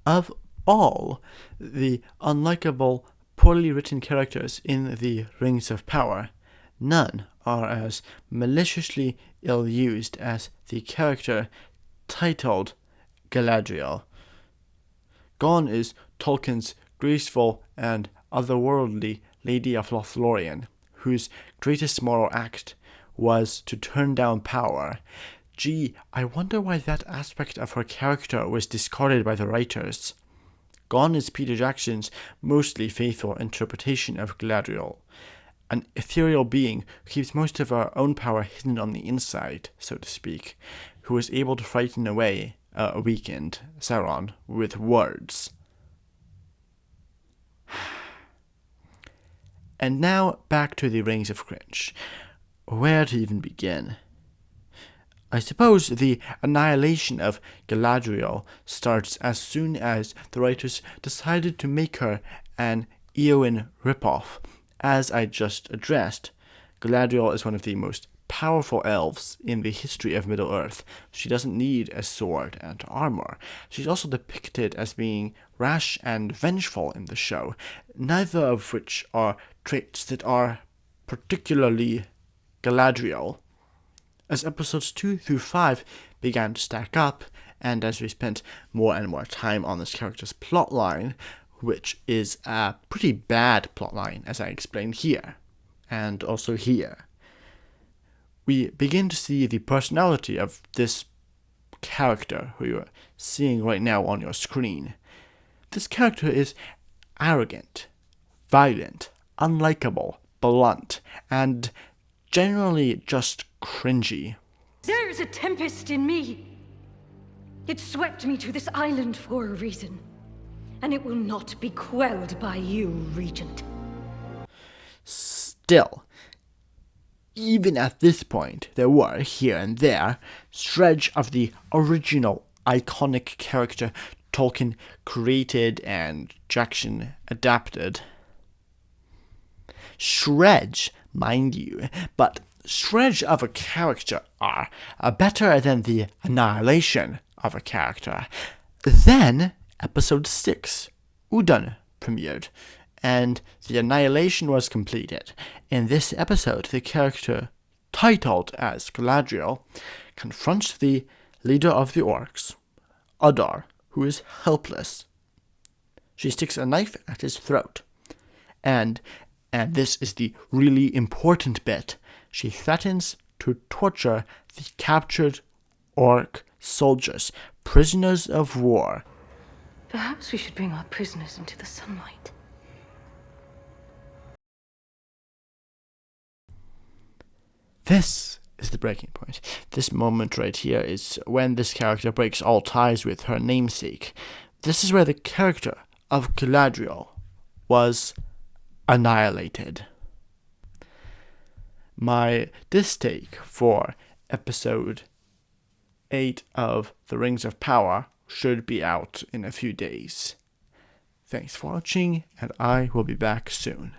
Of all the unlikable, poorly written characters in the Rings of Power, none are as maliciously ill-used as the character titled Galadriel. Gone is Tolkien's graceful and otherworldly Lady of Lothlorien, whose greatest moral act was to turn down power. Gee, I wonder why that aspect of her character was discarded by the writers. Gone is Peter Jackson's mostly faithful interpretation of Galadriel, an ethereal being who keeps most of her own power hidden on the inside, so to speak, who is able to frighten away a weakened Sauron with words. And now back to the Rings of Cringe. Where to even begin? I suppose the annihilation of Galadriel starts as soon as the writers decided to make her an Eowyn ripoff. As I just addressed, Galadriel is one of the most powerful elves in the history of Middle-earth. She doesn't need a sword and armor. She's also depicted as being rash and vengeful in the show, neither of which are traits that are particularly Galadriel. As episodes 2 through 5 began to stack up, and as we spent more and more time on this character's plotline, which is a pretty bad plotline, as I explained here, and also here, we begin to see the personality of this character who you're seeing right now on your screen. This character is arrogant, violent, unlikable, blunt, and generally just cringy. There is a tempest in me. It swept me to this island for a reason, and it will not be quelled by you, Regent. Still, even at this point, there were, here and there, shreds of the original iconic character Tolkien created and Jackson adapted. Shreds, mind you, but shreds of a character are better than the annihilation of a character. Then, episode 6, Udon, premiered, and the annihilation was completed. In this episode, the character, titled as Galadriel, confronts the leader of the orcs, Adar, who is helpless. She sticks a knife at his throat, and this is the really important bit, she threatens to torture the captured orc soldiers, prisoners of war. Perhaps we should bring our prisoners into the sunlight. This is the breaking point. This moment right here is when this character breaks all ties with her namesake. This is where the character of Galadriel was annihilated. My distake for episode 8 of The Rings of Power should be out in a few days. Thanks for watching, and I will be back soon.